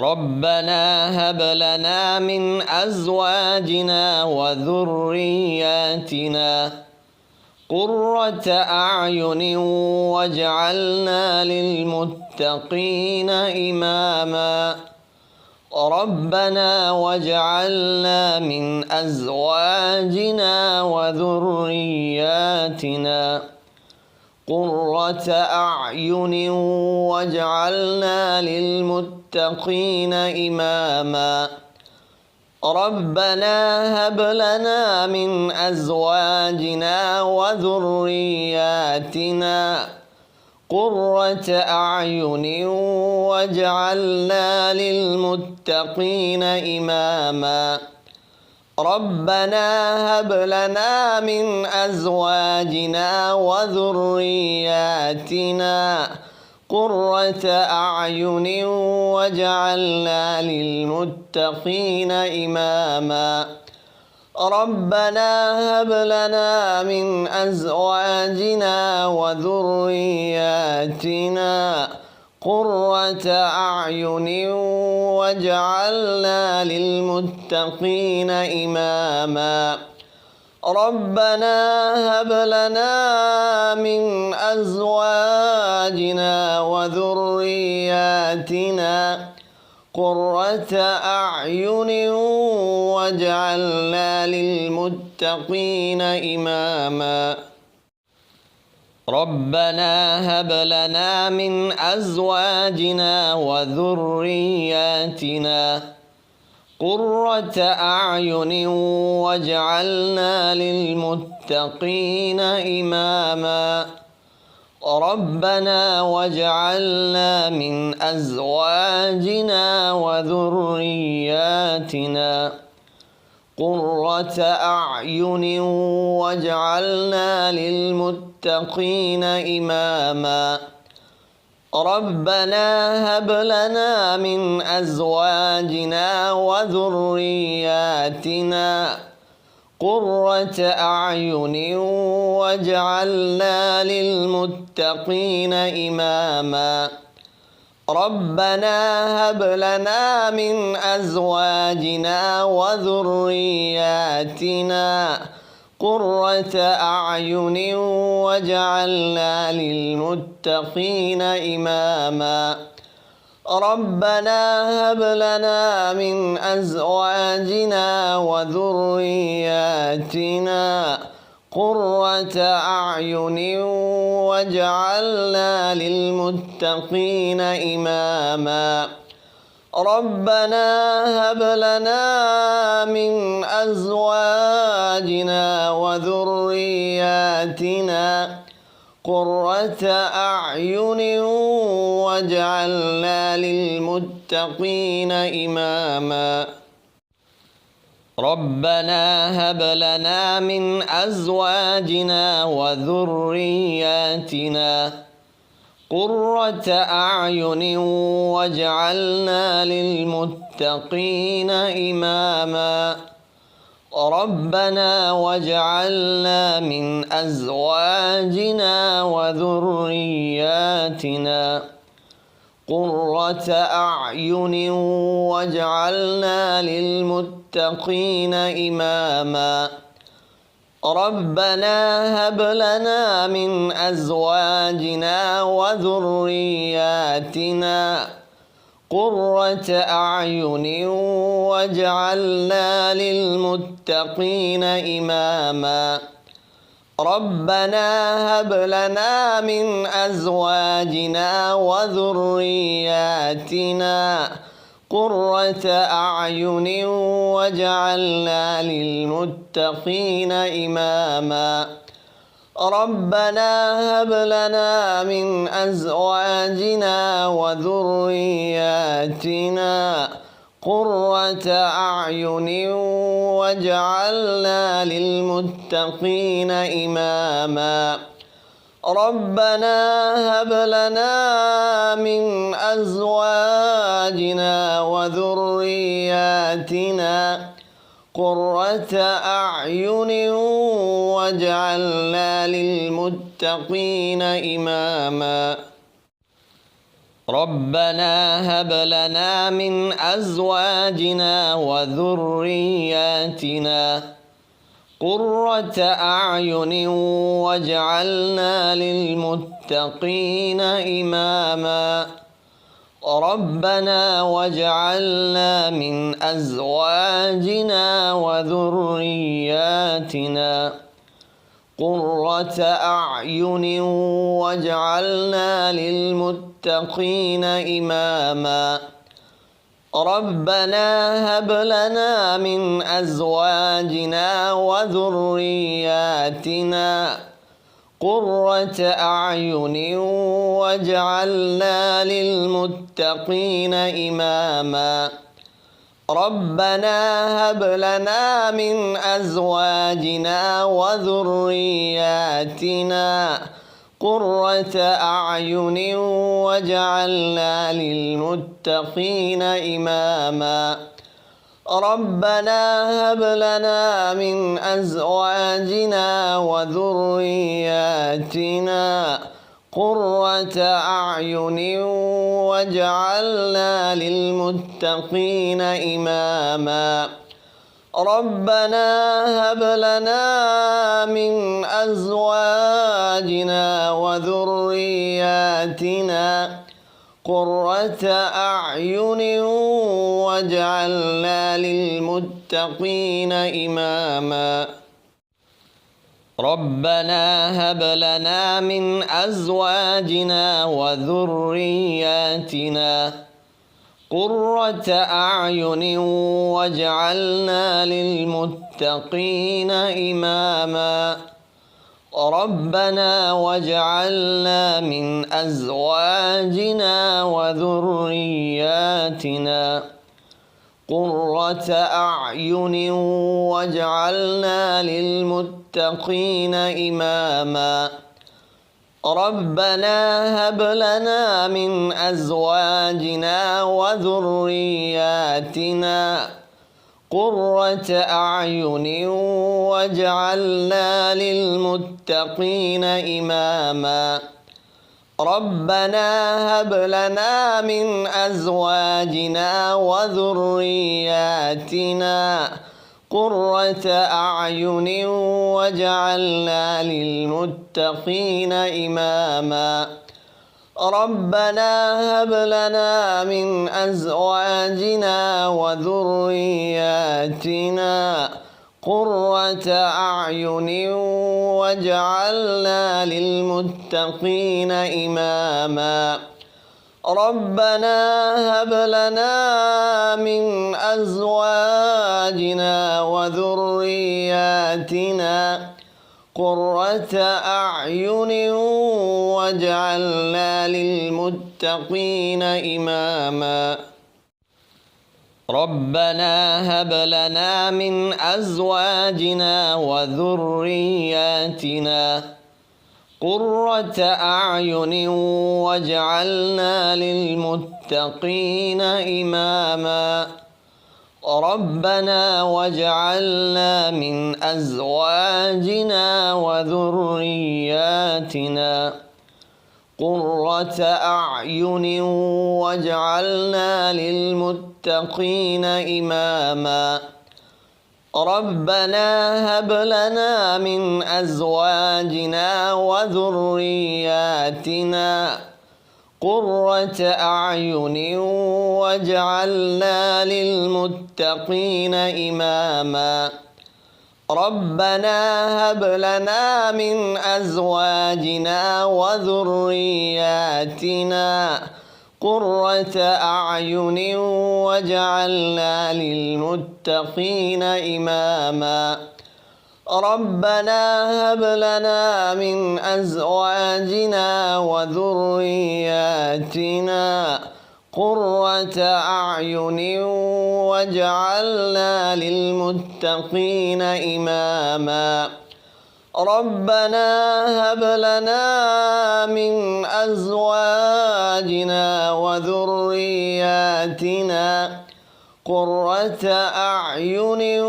ربنا هب لنا من أزواجنا وذرياتنا قرة أعين واجعلنا للمتقين إماما ربنا واجعلنا من أزواجنا وذرياتنا قرة أعين واجعلنا للمتقين إماما ربنا هب لنا من أزواجنا وذرياتنا قرة أعين واجعلنا للمتقين إماما ربنا هب لنا من أزواجنا وذرياتنا قرة أعين واجعلنا للمتقين إماما ربنا هب لنا من أزواجنا وذرياتنا قرة أعين واجعلنا للمتقين إماما ربنا هب لنا من أزواجنا وذرياتنا قرة أعين واجعلنا للمتقين إماما ربنا هب لنا من أزواجنا وذرياتنا قرة أعين واجعلنا للمتقين إماما ربنا واجعلنا من أزواجنا وذرياتنا قرة أعين واجعلنا للمتقين إماما ربنا هب لنا من أزواجنا وذرياتنا قرة أعين واجعلنا للمتقين إماما ربنا هب لنا من أزواجنا وذرياتنا قرة أعين واجعلنا للمتقين إماما ربنا هب لنا من أزواجنا وذرياتنا قرة أعين واجعلنا للمتقين إماما ربنا هب لنا من أزواجنا وذرياتنا قرة أعين واجعلنا للمتقين إماما ربنا هب لنا من أزواجنا وذرياتنا قرة أعين واجعلنا للمتقين إماما ربنا واجعلنا من أزواجنا وذرياتنا قرة أعين واجعلنا للمتقين إماما ربنا هب لنا من أزواجنا وذرياتنا قرة أعين واجعلنا للمتقين إماما ربنا هب لنا من أزواجنا وذرياتنا قرة أعين واجعلنا للمتقين إماما ربنا هب لنا من أزواجنا وذرياتنا قرة أعين واجعلنا للمتقين إماما ربنا هب لنا من أزواجنا وذرياتنا قرة أعين واجعلنا للمتقين إماما ربنا هب لنا من أزواجنا وذرياتنا قرة أعين واجعلنا للمتقين إماما ربنا واجعلنا من أزواجنا وذرياتنا قرة أعين واجعلنا للمتقين إماما ربنا هب لنا من أزواجنا وذرياتنا قرة أعين واجعلنا للمتقين إماما ربنا هب لنا من أزواجنا وذرياتنا قرة أعين واجعلنا للمتقين إماما ربنا هب لنا من أزواجنا وذرياتنا قرة أعين واجعلنا للمتقين إماما ربنا هب لنا من أزواجنا وذرياتنا قرة أعين واجعلنا للمتقين إماما ربنا هب لنا من أزواجنا وذرياتنا قرة أعين واجعلنا للمتقين إماما ربنا واجعلنا من أزواجنا وذرياتنا قرة أعين واجعلنا للمتقين إماما ربنا هب لنا من أزواجنا وذرياتنا قرة أعين واجعلنا للمتقين إماما ربنا هب لنا من أزواجنا وذرياتنا قرة أعين واجعلنا للمتقين إماما ربنا هب لنا من أزواجنا وذرياتنا قرة أعين واجعلنا للمتقين إماما ربنا هب لنا من أزواجنا وذرياتنا قرة أعين واجعلنا للمتقين إماما ربنا هب لنا من أزواجنا وذرياتنا قرة أعين واجعلنا للمتقين إماما ربنا واجعلنا من أزواجنا وذرياتنا قرة أعين واجعلنا للمتقين إماما ربنا هب لنا من أزواجنا وذرياتنا قرة أعين واجعلنا للمتقين إماما ربنا هب لنا من أزواجنا وذرياتنا قرة أعين واجعلنا للمتقين إماما ربنا هب لنا من أزواجنا وذرياتنا قرة أعين واجعلنا للمتقين إماما ربنا هب لنا من أزواجنا وذرياتنا قرة أعين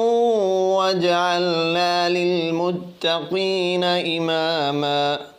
واجعلنا للمتقين إماما